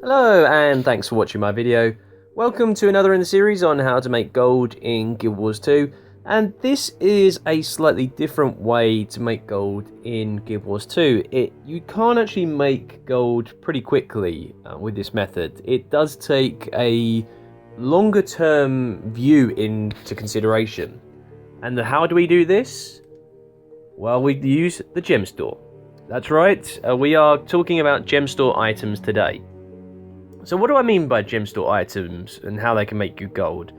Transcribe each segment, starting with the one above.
Hello and thanks for watching my video. Welcome to another in the series on how to make gold in Guild Wars 2, and this is a slightly different way to make gold in Guild Wars 2. You can't actually make gold pretty quickly with this method. It does take a longer term view into consideration. And how do we do this? Well, we use the GEMSTORE. That's right, we are talking about GEMSTORE items today. So what do I mean by GEMSTORE items and how they can make you gold?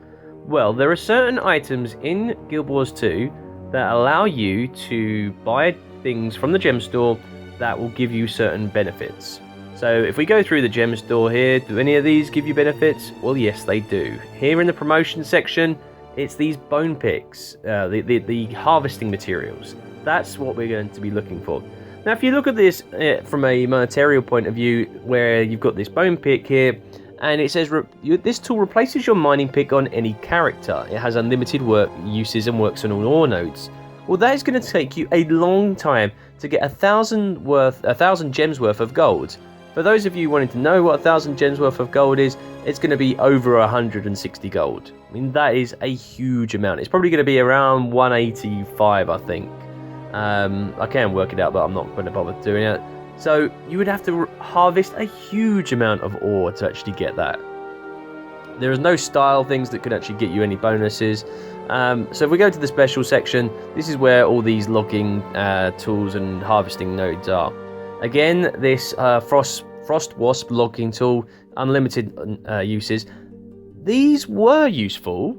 Well, there are certain items in Guild Wars 2 that allow you to buy things from the GEMSTORE that will give you certain benefits. So if we go through the GEMSTORE here, do any of these give you benefits? Well, yes, they do. Here in the promotion section, it's these bone picks, the harvesting materials. That's what we're going to be looking for. Now, if you look at this from a monetary point of view, where you've got this bone pick here, and it says this tool replaces your mining pick on any character. It has unlimited work uses and works on all ore nodes. Well, that is going to take you a long time to get 1,000 gems worth of gold. For those of you wanting to know what 1,000 gems worth of gold is, it's going to be over 160 gold. I mean, that is a huge amount. It's probably going to be around 185, I think. I can work it out, but I'm not going to bother doing it. So you would have to harvest a huge amount of ore to actually get that. There is no style things that could actually get you any bonuses. So if we go to the special section, this is where all these logging tools and harvesting nodes are. Again, this Frost Wasp logging tool, unlimited uses. These were useful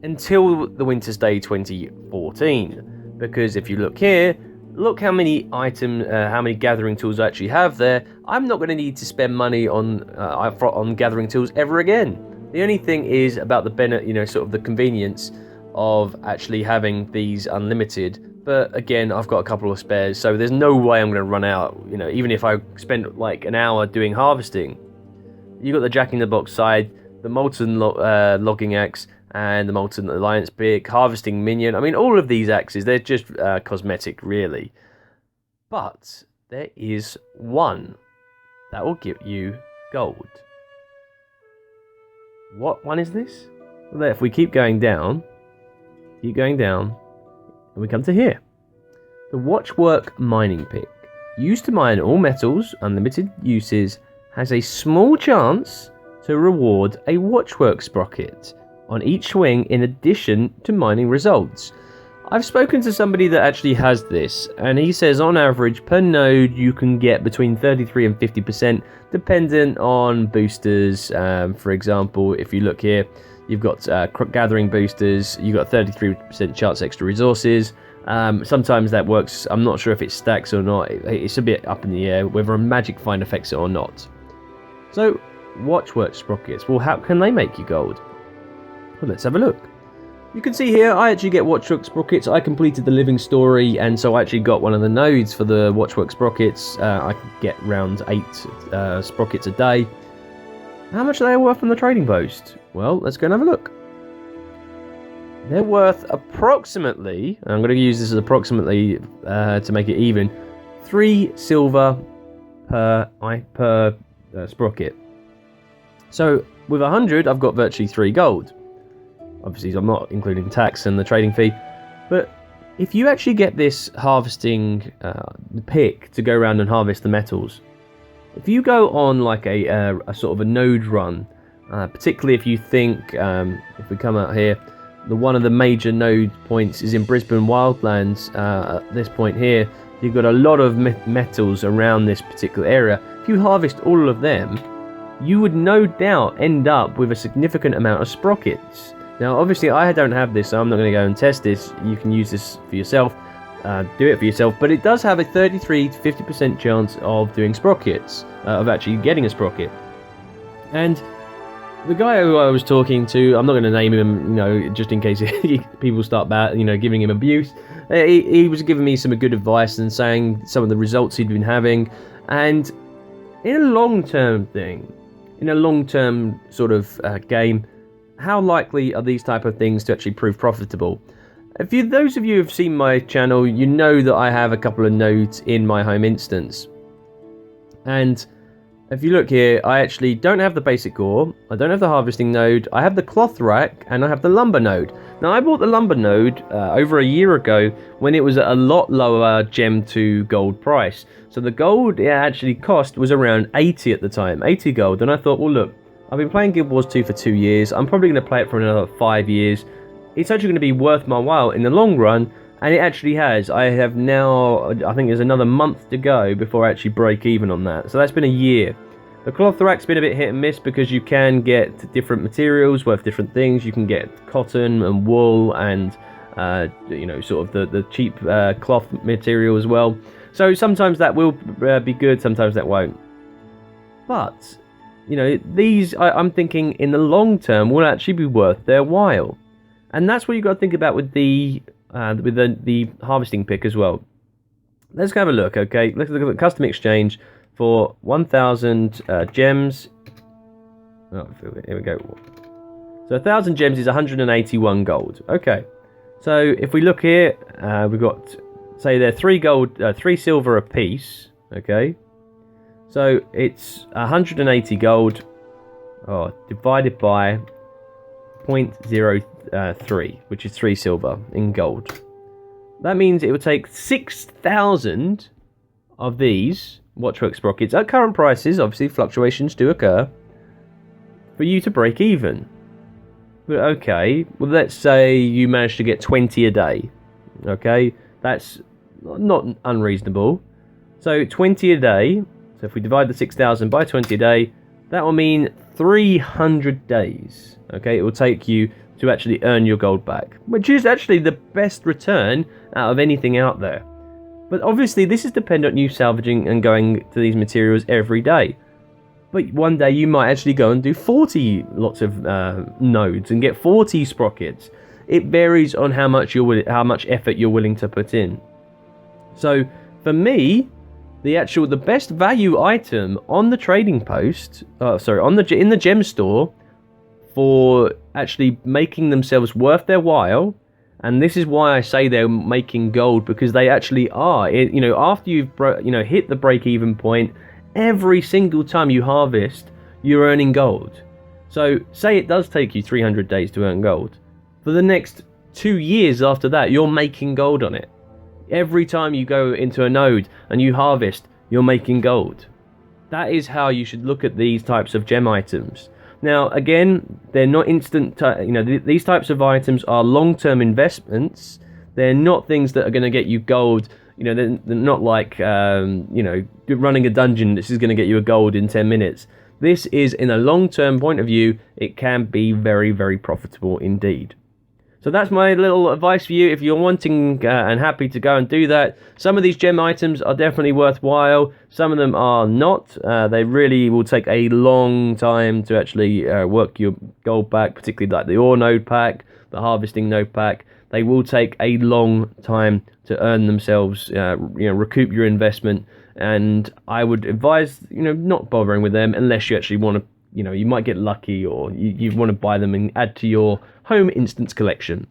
until the Winter's Day 2014. Because if you look here, look how many how many gathering tools I actually have there. I'm not going to need to spend money on gathering tools ever again. The only thing is about the sort of the convenience of actually having these unlimited. But again, I've got a couple of spares, so there's no way I'm going to run out. Even if I spend like an hour doing harvesting. You got the Jack in the Box side, the Molten logging axe, and the Molten Alliance pick, harvesting minion. I mean, all of these axes, they're just cosmetic, really. But there is one that will give you gold. What one is this? Well, if we keep going down, and we come to here. The Watchwork mining pick. Used to mine all metals, unlimited uses, has a small chance to reward a Watchwork sprocket on each swing in addition to mining results. I've spoken to somebody that actually has this, and he says on average per node you can get between 33 and 50% dependent on boosters. For example, if you look here, you've got gathering boosters, you've got 33% chance extra resources. Sometimes that works. I'm not sure if it stacks or not. It's a bit up in the air whether a magic find affects it or not. So Watchwork sprockets, well, how can they make you gold? Well, let's have a look. You can see here I actually get Watchwork sprockets. I completed the living story, and so I actually got one of the nodes for the Watchwork sprockets. I could get around 8 sprockets a day. How much are they worth on the trading post? Well, let's go and have a look. They're worth approximately, and I'm going to use this as approximately to make it even, 3 silver per sprocket. So with 100, I've got virtually 3 gold. Obviously, I'm not including tax and the trading fee. But if you actually get this harvesting pick to go around and harvest the metals, if you go on like a sort of a node run, particularly if you think, if we come out here, one of the major node points is in Brisbane Wildlands. At this point here, you've got a lot of metals around this particular area. If you harvest all of them, you would no doubt end up with a significant amount of sprockets. Now, obviously, I don't have this, so I'm not going to go and test this. You can use this for yourself, do it for yourself, but it does have a 33 to 50% chance of doing sprockets, of actually getting a sprocket. And the guy who I was talking to, I'm not going to name him, just in case people start giving him abuse. He was giving me some good advice and saying some of the results he'd been having, and in a long-term thing, in a long-term sort of game, how likely are these type of things to actually prove profitable? Those of you who have seen my channel, you know that I have a couple of nodes in my home instance. And if you look here, I actually don't have the basic ore, I don't have the harvesting node, I have the cloth rack, and I have the lumber node. Now, I bought the lumber node over a year ago when it was at a lot lower Gem 2 gold price. So the gold it actually cost was around 80 at the time, 80 gold. And I thought, well, look, I've been playing Guild Wars 2 for 2 years. I'm probably going to play it for another 5 years. It's actually going to be worth my while in the long run. And it actually has. I have now, I think there's another month to go before I actually break even on that. So that's been a year. The cloth rack's been a bit hit and miss because you can get different materials worth different things. You can get cotton and wool and, you know, sort of the cheap cloth material as well. So sometimes that will be good, sometimes that won't. But, you know, these, I'm thinking in the long term will actually be worth their while. And that's what you've got to think about with the harvesting pick as well. Let's have a look, okay? Let's look at the custom exchange for 1,000 gems. Oh, here we go. So 1,000 gems is 181 gold. Okay. So if we look here, we've got, say they're 3 gold, 3 silver a piece. Okay. So it's 180 gold. Oh, divided by 0.03, which is 3 silver in gold. That means it would take 6,000 of these Watchwork sprockets at current prices. Obviously, fluctuations do occur for you to break even. But okay, well, let's say you manage to get 20 a day. Okay, that's not unreasonable. So 20 a day. So if we divide the 6,000 by 20 a day, that will mean 300 days. Okay, it will take you to actually earn your gold back, which is actually the best return out of anything out there. But obviously this is dependent on you salvaging and going to these materials every day. But one day you might actually go and do 40 lots of nodes and get 40 sprockets. It varies on how much effort you're willing to put in. So for me, the best value item on the trading post, in the gem store, for actually making themselves worth their while, and this is why I say they're making gold, because they actually are. You know, after you've hit the break-even point, every single time you harvest, you're earning gold. So say it does take you 300 days to earn gold. For the next 2 years after that, you're making gold on it. Every time you go into a node and you harvest, you're making gold. That is how you should look at these types of gem items. Now, again, they're not instant, these types of items are long-term investments. They're not things that are going to get you gold. You know, they're not like, running a dungeon. This is going to get you a gold in 10 minutes. This is, in a long-term point of view, it can be very, very profitable indeed. So that's my little advice for you if you're wanting and happy to go and do that. Some of these gem items are definitely worthwhile. Some of them are not. They really will take a long time to actually work your gold back, particularly like the ore node pack, the harvesting node pack. They will take a long time to earn themselves, recoup your investment. And I would advise, not bothering with them unless you actually want to, you might get lucky, or you want to buy them and add to your home instance collection.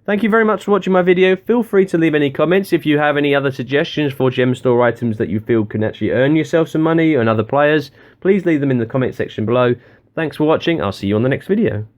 Thank you very much for watching my video. Feel free to leave any comments if you have any other suggestions for gem store items that you feel can actually earn yourself some money and other players. Please leave them in the comment section below. Thanks for watching. I'll see you on the next video.